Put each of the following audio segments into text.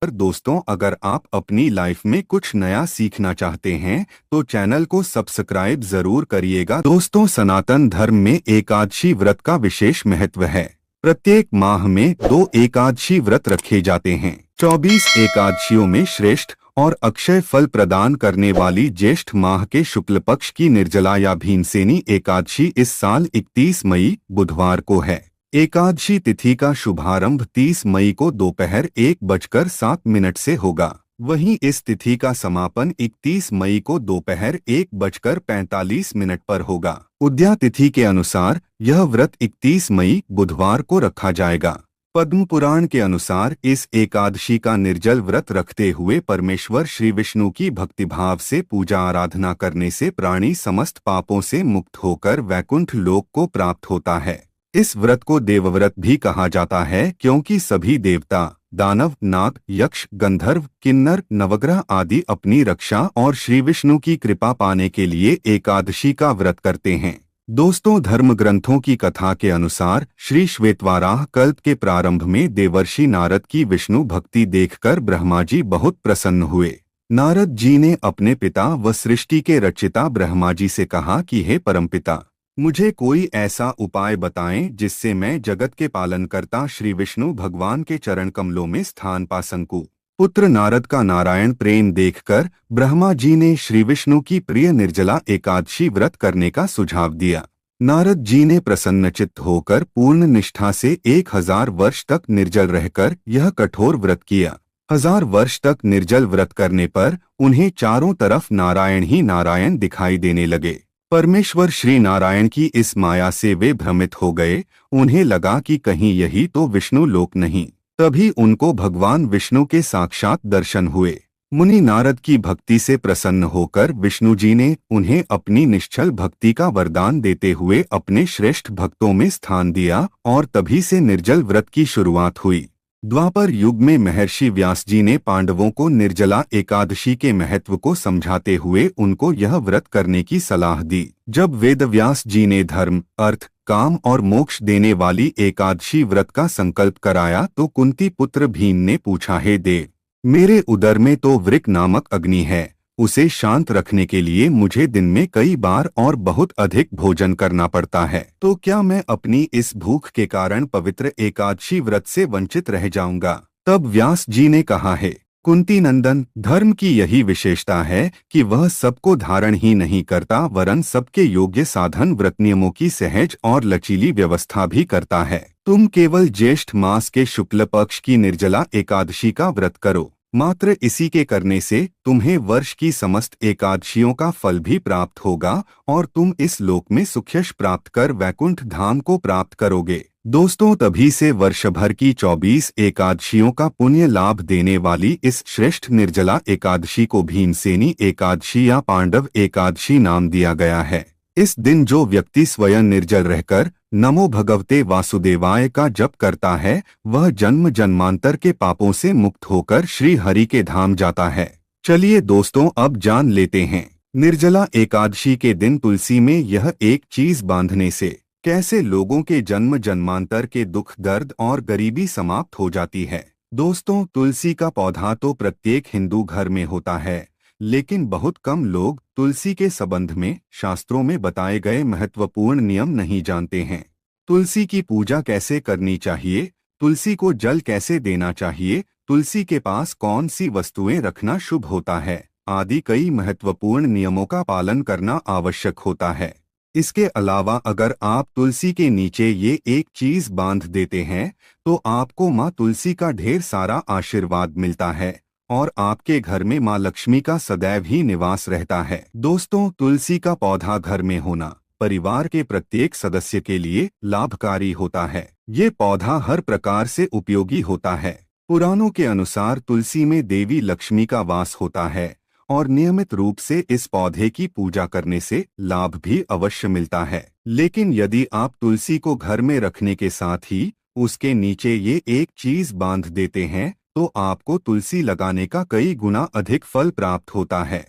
पर दोस्तों, अगर आप अपनी लाइफ में कुछ नया सीखना चाहते हैं तो चैनल को सब्सक्राइब जरूर करिएगा। दोस्तों, सनातन धर्म में एकादशी व्रत का विशेष महत्व है। प्रत्येक माह में 2 एकादशी व्रत रखे जाते हैं। 24 एकादशियों में श्रेष्ठ और अक्षय फल प्रदान करने वाली ज्येष्ठ माह के शुक्ल पक्ष की निर्जला या भीमसेनी एकादशी इस साल 31 मई बुधवार को है। एकादशी तिथि का शुभारंभ 30 मई को दोपहर 1:07 से होगा। वहीं इस तिथि का समापन 31 मई को दोपहर 1:45 पर होगा। उदया तिथि के अनुसार यह व्रत 31 मई बुधवार को रखा जाएगा। पद्म पुराण के अनुसार इस एकादशी का निर्जल व्रत रखते हुए परमेश्वर श्री विष्णु की भक्तिभाव से पूजा आराधना करने से प्राणी समस्त पापों से मुक्त होकर वैकुंठ लोक को प्राप्त होता है। इस व्रत को देवव्रत भी कहा जाता है क्योंकि सभी देवता, दानव, नाग, यक्ष, गंधर्व, किन्नर, नवग्रह आदि अपनी रक्षा और श्री विष्णु की कृपा पाने के लिए एकादशी का व्रत करते हैं। दोस्तों, धर्म ग्रंथों की कथा के अनुसार श्री श्वेतवाराह कल्प के प्रारंभ में देवर्षि नारद की विष्णु भक्ति देखकर ब्रह्मा जी बहुत प्रसन्न हुए। नारद जी ने अपने पिता व सृष्टि के रचिता ब्रह्मा जी से कहा कि हे परमपिता, मुझे कोई ऐसा उपाय बताएं जिससे मैं जगत के पालनकर्ता श्री विष्णु भगवान के चरण कमलों में स्थान पा सकूं। पुत्र नारद का नारायण प्रेम देखकर ब्रह्मा जी ने श्री विष्णु की प्रिय निर्जला एकादशी व्रत करने का सुझाव दिया। नारद जी ने प्रसन्नचित्त होकर पूर्ण निष्ठा से 1000 वर्ष तक निर्जल रहकर यह कठोर व्रत किया। 1000 वर्ष तक निर्जल व्रत करने पर उन्हें चारों तरफ नारायण ही नारायण दिखाई देने लगे। परमेश्वर श्री नारायण की इस माया से वे भ्रमित हो गए। उन्हें लगा कि कहीं यही तो विष्णु लोक नहीं। तभी उनको भगवान विष्णु के साक्षात दर्शन हुए। मुनि नारद की भक्ति से प्रसन्न होकर विष्णु जी ने उन्हें अपनी निश्चल भक्ति का वरदान देते हुए अपने श्रेष्ठ भक्तों में स्थान दिया और तभी से निर्जल व्रत की शुरुआत हुई। द्वापर युग में महर्षि व्यास जी ने पांडवों को निर्जला एकादशी के महत्व को समझाते हुए उनको यह व्रत करने की सलाह दी। जब वेदव्यास जी ने धर्म, अर्थ, काम और मोक्ष देने वाली एकादशी व्रत का संकल्प कराया तो कुंती पुत्र भीम ने पूछा, हे देव, मेरे उदर में तो वृक नामक अग्नि है, उसे शांत रखने के लिए मुझे दिन में कई बार और बहुत अधिक भोजन करना पड़ता है, तो क्या मैं अपनी इस भूख के कारण पवित्र एकादशी व्रत से वंचित रह जाऊंगा? तब व्यास जी ने कहा, है कुंती नंदन, धर्म की यही विशेषता है कि वह सबको धारण ही नहीं करता वरन सबके योग्य साधन व्रत नियमों की सहज और लचीली व्यवस्था भी करता है। तुम केवल ज्येष्ठ मास के शुक्ल पक्ष की निर्जला एकादशी का व्रत करो। मात्र इसी के करने से तुम्हें वर्ष की समस्त एकादशियों का फल भी प्राप्त होगा और तुम इस लोक में सुखयश प्राप्त कर वैकुंठ धाम को प्राप्त करोगे। दोस्तों, तभी से वर्ष भर की 24 एकादशियों का पुण्य लाभ देने वाली इस श्रेष्ठ निर्जला एकादशी को भीमसेनी एकादशी या पांडव एकादशी नाम दिया गया है। इस दिन जो व्यक्ति स्वयं निर्जल रहकर नमो भगवते वासुदेवाय का जप करता है वह जन्म जन्मांतर के पापों से मुक्त होकर श्री हरि के धाम जाता है। चलिए दोस्तों, अब जान लेते हैं निर्जला एकादशी के दिन तुलसी में यह एक चीज बांधने से कैसे लोगों के जन्म जन्मांतर के दुख, दर्द और गरीबी समाप्त हो जाती है। दोस्तों, तुलसी का पौधा तो प्रत्येक हिंदू घर में होता है, लेकिन बहुत कम लोग तुलसी के संबंध में शास्त्रों में बताए गए महत्वपूर्ण नियम नहीं जानते हैं। तुलसी की पूजा कैसे करनी चाहिए, तुलसी को जल कैसे देना चाहिए, तुलसी के पास कौन सी वस्तुएं रखना शुभ होता है आदि कई महत्वपूर्ण नियमों का पालन करना आवश्यक होता है। इसके अलावा अगर आप तुलसी के नीचे ये एक चीज बांध देते हैं तो आपको माँ तुलसी का ढेर सारा आशीर्वाद मिलता है और आपके घर में माँ लक्ष्मी का सदैव ही निवास रहता है। दोस्तों, तुलसी का पौधा घर में होना परिवार के प्रत्येक सदस्य के लिए लाभकारी होता है। ये पौधा हर प्रकार से उपयोगी होता है। पुराणों के अनुसार तुलसी में देवी लक्ष्मी का वास होता है और नियमित रूप से इस पौधे की पूजा करने से लाभ भी अवश्य मिलता है। लेकिन यदि आप तुलसी को घर में रखने के साथ ही उसके नीचे ये एक चीज बांध देते हैं तो आपको तुलसी लगाने का कई गुना अधिक फल प्राप्त होता है,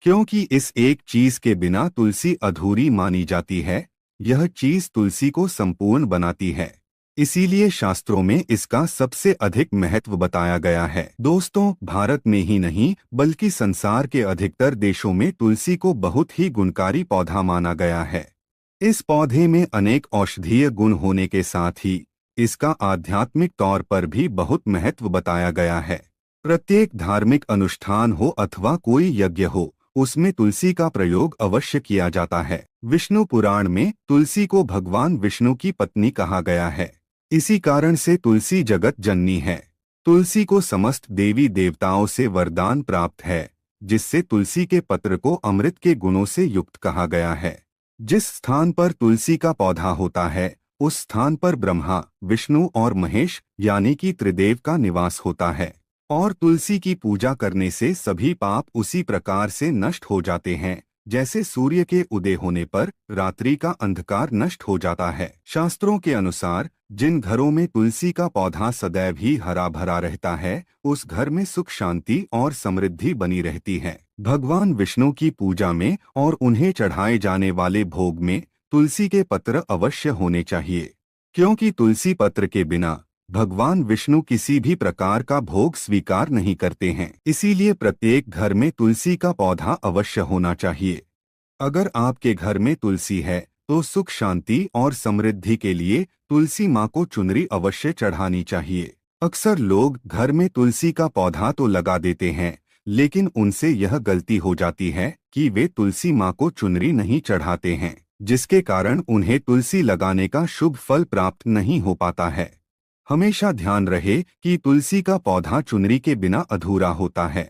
क्योंकि इस एक चीज के बिना तुलसी अधूरी मानी जाती है। यह चीज तुलसी को संपूर्ण बनाती है। इसीलिए शास्त्रों में इसका सबसे अधिक महत्व बताया गया है। दोस्तों, भारत में ही नहीं बल्कि संसार के अधिकतर देशों में तुलसी को बहुत ही गुणकारी पौधा माना गया है। इस पौधे में अनेक औषधीय गुण होने के साथ ही इसका आध्यात्मिक तौर पर भी बहुत महत्व बताया गया है। प्रत्येक धार्मिक अनुष्ठान हो अथवा कोई यज्ञ हो, उसमें तुलसी का प्रयोग अवश्य किया जाता है। विष्णु पुराण में तुलसी को भगवान विष्णु की पत्नी कहा गया है। इसी कारण से तुलसी जगत जननी है। तुलसी को समस्त देवी देवताओं से वरदान प्राप्त है, जिससे तुलसी के पत्र को अमृत के गुणों से युक्त कहा गया है। जिस स्थान पर तुलसी का पौधा होता है, उस स्थान पर ब्रह्मा, विष्णु और महेश यानी कि त्रिदेव का निवास होता है। और तुलसी की पूजा करने से सभी पाप उसी प्रकार से नष्ट हो जाते हैं, जैसे सूर्य के उदय होने पर रात्रि का अंधकार नष्ट हो जाता है। शास्त्रों के अनुसार जिन घरों में तुलसी का पौधा सदैव ही हरा भरा रहता है, उस घर में सुख शांति और समृद्धि बनी रहती है। भगवान विष्णु की पूजा में और उन्हें चढ़ाए जाने वाले भोग में तुलसी के पत्र अवश्य होने चाहिए, क्योंकि तुलसी पत्र के बिना भगवान विष्णु किसी भी प्रकार का भोग स्वीकार नहीं करते हैं। इसीलिए प्रत्येक घर में तुलसी का पौधा अवश्य होना चाहिए। अगर आपके घर में तुलसी है तो सुख शांति और समृद्धि के लिए तुलसी माँ को चुनरी अवश्य चढ़ानी चाहिए। अक्सर लोग घर में तुलसी का पौधा तो लगा देते हैं, लेकिन उनसे यह गलती हो जाती है कि वे तुलसी माँ को चुनरी नहीं चढ़ाते हैं, जिसके कारण उन्हें तुलसी लगाने का शुभ फल प्राप्त नहीं हो पाता है। हमेशा ध्यान रहे कि तुलसी का पौधा चुनरी के बिना अधूरा होता है।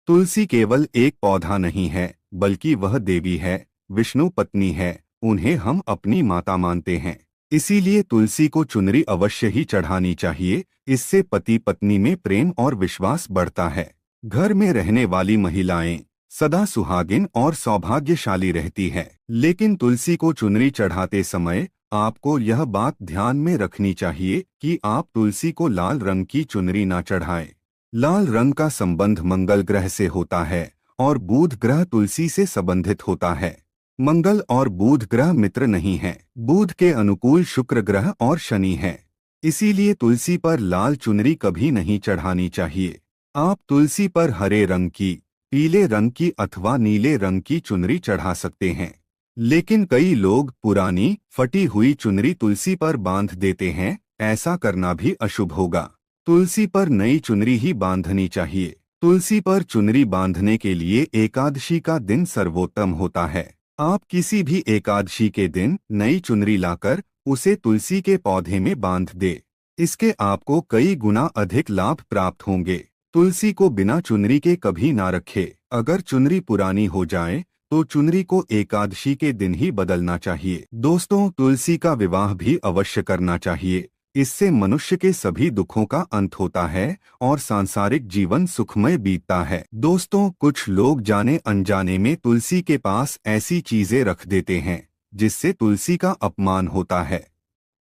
तुलसी केवल एक पौधा नहीं है, बल्कि वह देवी है, विष्णु पत्नी है, उन्हें हम अपनी माता मानते हैं। इसीलिए तुलसी को चुनरी अवश्य ही चढ़ानी चाहिए। इससे पति पत्नी में प्रेम और विश्वास बढ़ता है। घर में रहने वाली महिलाएं सदा सुहागिन और सौभाग्यशाली रहती है। लेकिन तुलसी को चुनरी चढ़ाते समय आपको यह बात ध्यान में रखनी चाहिए कि आप तुलसी को लाल रंग की चुनरी न चढ़ाएं। लाल रंग का संबंध मंगल ग्रह से होता है और बुध ग्रह तुलसी से संबंधित होता है। मंगल और बुध ग्रह मित्र नहीं हैं। बुध के अनुकूल शुक्र ग्रह और शनि है। इसीलिए तुलसी पर लाल चुनरी कभी नहीं चढ़ानी चाहिए। आप तुलसी पर हरे रंग की, पीले रंग की अथवा नीले रंग की चुनरी चढ़ा सकते हैं। लेकिन कई लोग पुरानी फटी हुई चुनरी तुलसी पर बांध देते हैं। ऐसा करना भी अशुभ होगा। तुलसी पर नई चुनरी ही बांधनी चाहिए। तुलसी पर चुनरी बांधने के लिए एकादशी का दिन सर्वोत्तम होता है। आप किसी भी एकादशी के दिन नई चुनरी लाकर उसे तुलसी के पौधे में बांध दे। इसके आपको कई गुना अधिक लाभ प्राप्त होंगे। तुलसी को बिना चुनरी के कभी ना रखे। अगर चुनरी पुरानी हो जाए तो चुनरी को एकादशी के दिन ही बदलना चाहिए। दोस्तों, तुलसी का विवाह भी अवश्य करना चाहिए। इससे मनुष्य के सभी दुखों का अंत होता है और सांसारिक जीवन सुखमय बीतता है। दोस्तों, कुछ लोग जाने अनजाने में तुलसी के पास ऐसी चीजें रख देते हैं जिससे तुलसी का अपमान होता है।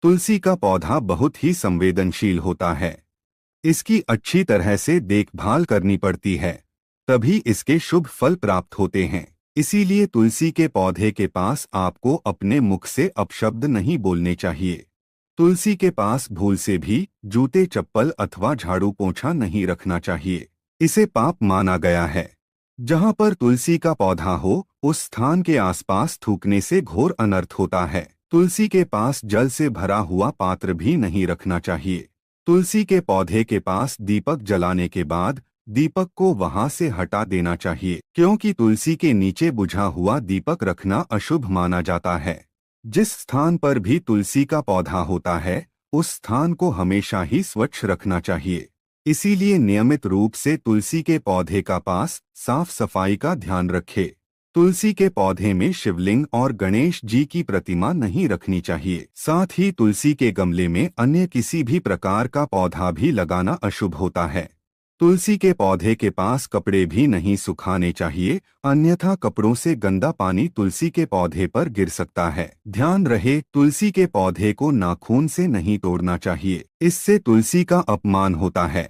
तुलसी का पौधा बहुत ही संवेदनशील होता है। इसकी अच्छी तरह से देखभाल करनी पड़ती है, तभी इसके शुभ फल प्राप्त होते हैं। इसीलिए तुलसी के पौधे के पास आपको अपने मुख से अपशब्द नहीं बोलने चाहिए। तुलसी के पास भूल से भी जूते चप्पल अथवा झाड़ू पोंछा नहीं रखना चाहिए। इसे पाप माना गया है। जहाँ पर तुलसी का पौधा हो, उस स्थान के आसपास थूकने से घोर अनर्थ होता है। तुलसी के पास जल से भरा हुआ पात्र भी नहीं रखना चाहिए। तुलसी के पौधे के पास दीपक जलाने के बाद दीपक को वहां से हटा देना चाहिए, क्योंकि तुलसी के नीचे बुझा हुआ दीपक रखना अशुभ माना जाता है। जिस स्थान पर भी तुलसी का पौधा होता है, उस स्थान को हमेशा ही स्वच्छ रखना चाहिए। इसीलिए नियमित रूप से तुलसी के पौधे का पास साफ सफाई का ध्यान रखें। तुलसी के पौधे में शिवलिंग और गणेश जी की प्रतिमा नहीं रखनी चाहिए। साथ ही तुलसी के गमले में अन्य किसी भी प्रकार का पौधा भी लगाना अशुभ होता है। तुलसी के पौधे के पास कपड़े भी नहीं सुखाने चाहिए, अन्यथा कपड़ों से गंदा पानी तुलसी के पौधे पर गिर सकता है। ध्यान रहे, तुलसी के पौधे को नाखून से नहीं तोड़ना चाहिए, इससे तुलसी का अपमान होता है।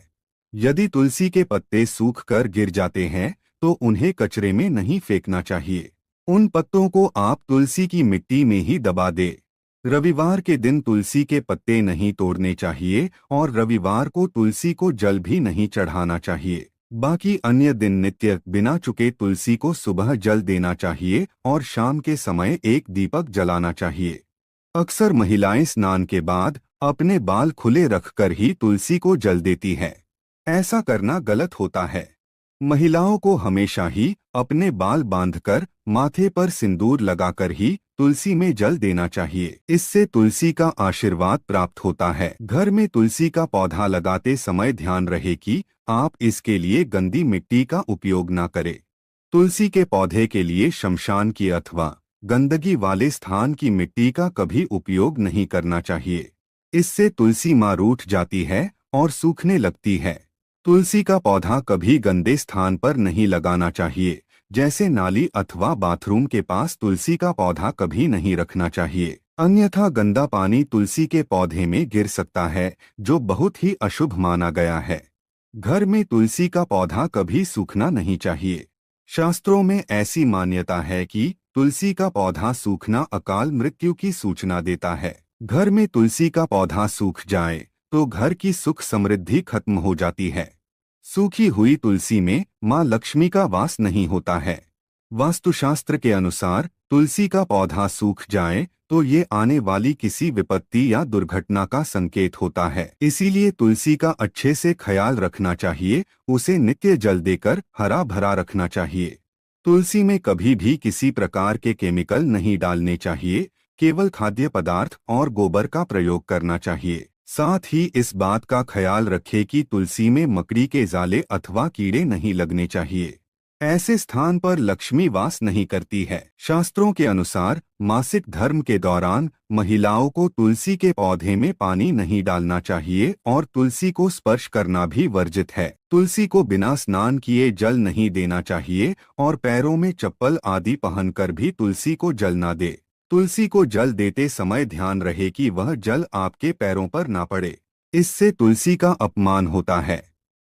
यदि तुलसी के पत्ते सूख कर गिर जाते हैं तो उन्हें कचरे में नहीं फेंकना चाहिए। उन पत्तों को आप तुलसी की मिट्टी में ही दबा दे। रविवार के दिन तुलसी के पत्ते नहीं तोड़ने चाहिए और रविवार को तुलसी को जल भी नहीं चढ़ाना चाहिए। बाकी अन्य दिन नित्य बिना चुके तुलसी को सुबह जल देना चाहिए और शाम के समय एक दीपक जलाना चाहिए। अक्सर महिलाएं स्नान के बाद अपने बाल खुले रखकर ही तुलसी को जल देती हैं। ऐसा करना गलत होता है। महिलाओं को हमेशा ही अपने बाल बांधकर माथे पर सिंदूर लगाकर ही तुलसी में जल देना चाहिए। इससे तुलसी का आशीर्वाद प्राप्त होता है। घर में तुलसी का पौधा लगाते समय ध्यान रहे कि आप इसके लिए गंदी मिट्टी का उपयोग न करें। तुलसी के पौधे के लिए शमशान की अथवा गंदगी वाले स्थान की मिट्टी का कभी उपयोग नहीं करना चाहिए। इससे तुलसी मां रूठ जाती है और सूखने लगती है। तुलसी का पौधा कभी गंदे स्थान पर नहीं लगाना चाहिए, जैसे नाली अथवा बाथरूम के पास तुलसी का पौधा कभी नहीं रखना चाहिए, अन्यथा गंदा पानी तुलसी के पौधे में गिर सकता है, जो बहुत ही अशुभ माना गया है। घर में तुलसी का पौधा कभी सूखना नहीं चाहिए। शास्त्रों में ऐसी मान्यता है कि तुलसी का पौधा सूखना अकाल मृत्यु की सूचना देता है। घर में तुलसी का पौधा सूख जाए तो घर की सुख समृद्धि खत्म हो जाती है। सूखी हुई तुलसी में मां लक्ष्मी का वास नहीं होता है। वास्तुशास्त्र के अनुसार तुलसी का पौधा सूख जाए तो ये आने वाली किसी विपत्ति या दुर्घटना का संकेत होता है। इसीलिए तुलसी का अच्छे से ख्याल रखना चाहिए, उसे नित्य जल देकर हरा भरा रखना चाहिए। तुलसी में कभी भी किसी प्रकार के केमिकल नहीं डालने चाहिए, केवल खाद्य पदार्थ और गोबर का प्रयोग करना चाहिए। साथ ही इस बात का ख्याल रखें कि तुलसी में मकड़ी के जाले अथवा कीड़े नहीं लगने चाहिए। ऐसे स्थान पर लक्ष्मी वास नहीं करती है। शास्त्रों के अनुसार मासिक धर्म के दौरान महिलाओं को तुलसी के पौधे में पानी नहीं डालना चाहिए और तुलसी को स्पर्श करना भी वर्जित है। तुलसी को बिना स्नान किए जल नहीं देना चाहिए और पैरों में चप्पल आदि पहनकर भी तुलसी को जल न दे। तुलसी को जल देते समय ध्यान रहे कि वह जल आपके पैरों पर ना पड़े, इससे तुलसी का अपमान होता है।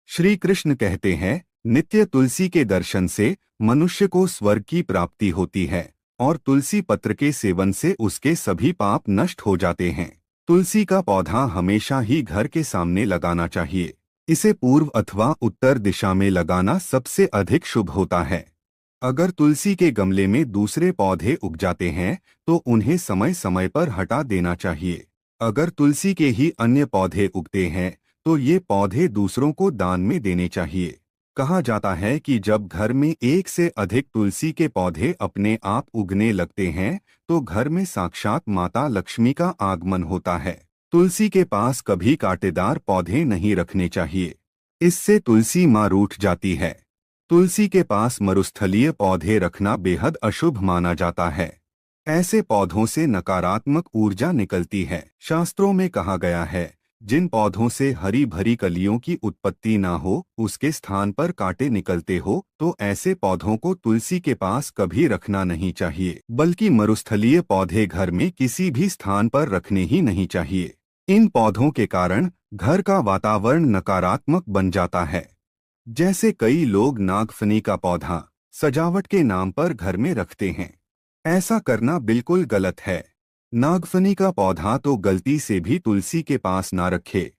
श्री कृष्ण कहते हैं, नित्य तुलसी के दर्शन से मनुष्य को स्वर्ग की प्राप्ति होती है और तुलसी पत्र के सेवन से उसके सभी पाप नष्ट हो जाते हैं। तुलसी का पौधा हमेशा ही घर के सामने लगाना चाहिए। इसे पूर्व अथवा उत्तर दिशा में लगाना सबसे अधिक शुभ होता है। अगर तुलसी के गमले में दूसरे पौधे उग जाते हैं तो उन्हें समय समय पर हटा देना चाहिए। अगर तुलसी के ही अन्य पौधे उगते हैं तो ये पौधे दूसरों को दान में देने चाहिए। कहा जाता है कि जब घर में एक से अधिक तुलसी के पौधे अपने आप उगने लगते हैं तो घर में साक्षात माता लक्ष्मी का आगमन होता है। तुलसी के पास कभी कांटेदार पौधे नहीं रखने चाहिए, इससे तुलसी मां रूठ जाती है। तुलसी के पास मरुस्थलीय पौधे रखना बेहद अशुभ माना जाता है। ऐसे पौधों से नकारात्मक ऊर्जा निकलती है। शास्त्रों में कहा गया है, जिन पौधों से हरी भरी कलियों की उत्पत्ति ना हो, उसके स्थान पर कांटे निकलते हो, तो ऐसे पौधों को तुलसी के पास कभी रखना नहीं चाहिए, बल्कि मरुस्थलीय पौधे घर में किसी भी स्थान पर रखने ही नहीं चाहिए। इन पौधों के कारण घर का वातावरण नकारात्मक बन जाता है। जैसे कई लोग नागफनी का पौधा सजावट के नाम पर घर में रखते हैं। ऐसा करना बिल्कुल गलत है। नागफनी का पौधा तो गलती से भी तुलसी के पास ना रखे।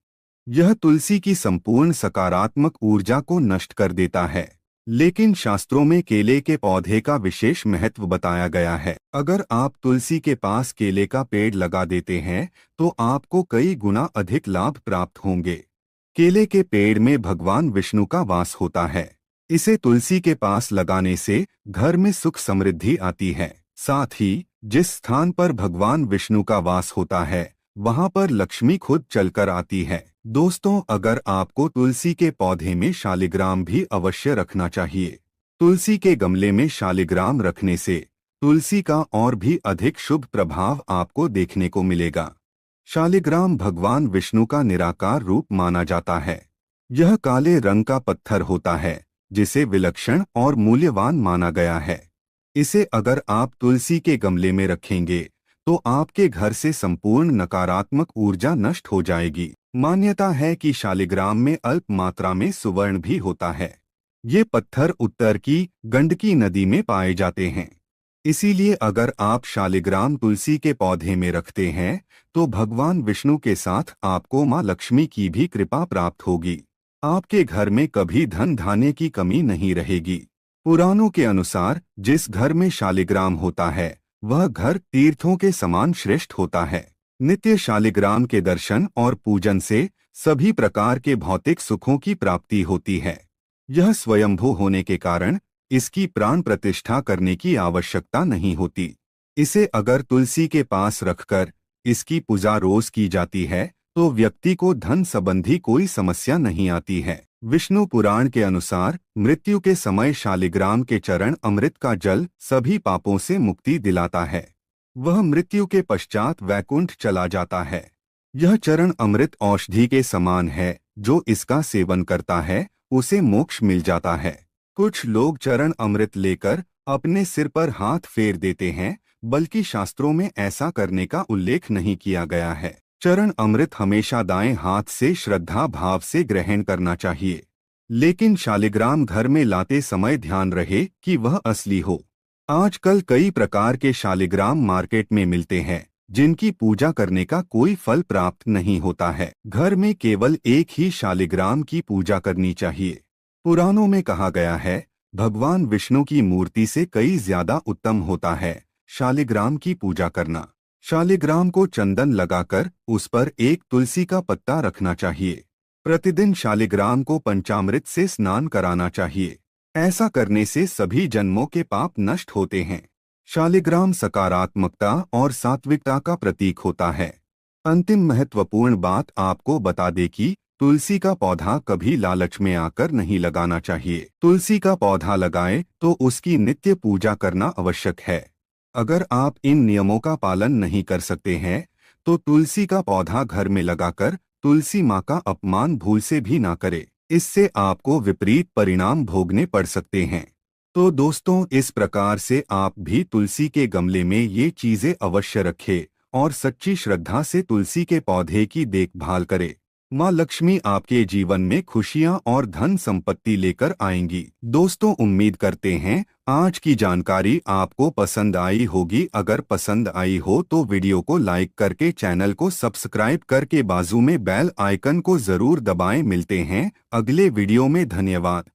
यह तुलसी की संपूर्ण सकारात्मक ऊर्जा को नष्ट कर देता है। लेकिन शास्त्रों में केले के पौधे का विशेष महत्व बताया गया है। अगर आप तुलसी के पास केले का पेड़ लगा देते हैं तो आपको कई गुना अधिक लाभ प्राप्त होंगे। केले के पेड़ में भगवान विष्णु का वास होता है। इसे तुलसी के पास लगाने से घर में सुख समृद्धि आती है। साथ ही जिस स्थान पर भगवान विष्णु का वास होता है वहां पर लक्ष्मी खुद चलकर आती है। दोस्तों, अगर आपको तुलसी के पौधे में शालिग्राम भी अवश्य रखना चाहिए। तुलसी के गमले में शालिग्राम रखने से तुलसी का और भी अधिक शुभ प्रभाव आपको देखने को मिलेगा। शालिग्राम भगवान विष्णु का निराकार रूप माना जाता है। यह काले रंग का पत्थर होता है जिसे विलक्षण और मूल्यवान माना गया है। इसे अगर आप तुलसी के गमले में रखेंगे तो आपके घर से संपूर्ण नकारात्मक ऊर्जा नष्ट हो जाएगी। मान्यता है कि शालिग्राम में अल्प मात्रा में सुवर्ण भी होता है। ये पत्थर उत्तर की गंडकी नदी में पाए जाते हैं। इसीलिए अगर आप शालिग्राम तुलसी के पौधे में रखते हैं तो भगवान विष्णु के साथ आपको मां लक्ष्मी की भी कृपा प्राप्त होगी। आपके घर में कभी धन धान्य की कमी नहीं रहेगी। पुराणों के अनुसार जिस घर में शालिग्राम होता है वह घर तीर्थों के समान श्रेष्ठ होता है। नित्य शालिग्राम के दर्शन और पूजन से सभी प्रकार के भौतिक सुखों की प्राप्ति होती है। यह स्वयंभू होने के कारण इसकी प्राण प्रतिष्ठा करने की आवश्यकता नहीं होती। इसे अगर तुलसी के पास रखकर इसकी पूजा रोज की जाती है तो व्यक्ति को धन संबंधी कोई समस्या नहीं आती है। विष्णु पुराण के अनुसार मृत्यु के समय शालिग्राम के चरण अमृत का जल सभी पापों से मुक्ति दिलाता है। वह मृत्यु के पश्चात वैकुंठ चला जाता है। यह चरण अमृत औषधि के समान है, जो इसका सेवन करता है उसे मोक्ष मिल जाता है। कुछ लोग चरण अमृत लेकर अपने सिर पर हाथ फेर देते हैं, बल्कि शास्त्रों में ऐसा करने का उल्लेख नहीं किया गया है। चरण अमृत हमेशा दाएं हाथ से श्रद्धा भाव से ग्रहण करना चाहिए, लेकिन शालिग्राम घर में लाते समय ध्यान रहे कि वह असली हो। आजकल कई प्रकार के शालिग्राम मार्केट में मिलते हैं, जिनकी पूजा करने का कोई फल प्राप्त नहीं होता है। घर में केवल एक ही शालिग्राम की पूजा करनी चाहिए। पुराणों में कहा गया है, भगवान विष्णु की मूर्ति से कई ज्यादा उत्तम होता है शालिग्राम की पूजा करना। शालिग्राम को चंदन लगाकर उस पर एक तुलसी का पत्ता रखना चाहिए। प्रतिदिन शालिग्राम को पंचामृत से स्नान कराना चाहिए। ऐसा करने से सभी जन्मों के पाप नष्ट होते हैं। शालिग्राम सकारात्मकता और सात्विकता का प्रतीक होता है। अंतिम महत्वपूर्ण बात आपको बता दे कि तुलसी का पौधा कभी लालच में आकर नहीं लगाना चाहिए। तुलसी का पौधा लगाएं तो उसकी नित्य पूजा करना आवश्यक है। अगर आप इन नियमों का पालन नहीं कर सकते हैं तो तुलसी का पौधा घर में लगाकर तुलसी माँ का अपमान भूल से भी ना करें। इससे आपको विपरीत परिणाम भोगने पड़ सकते हैं। तो दोस्तों, इस प्रकार से आप भी तुलसी के गमले में ये चीजें अवश्य रखें और सच्ची श्रद्धा से तुलसी के पौधे की देखभाल करें। माँ लक्ष्मी आपके जीवन में खुशियाँ और धन संपत्ति लेकर आएंगी। दोस्तों, उम्मीद करते हैं आज की जानकारी आपको पसंद आई होगी। अगर पसंद आई हो तो वीडियो को लाइक करके चैनल को सब्सक्राइब करके बाजू में बेल आइकन को जरूर दबाएं। मिलते हैं अगले वीडियो में। धन्यवाद।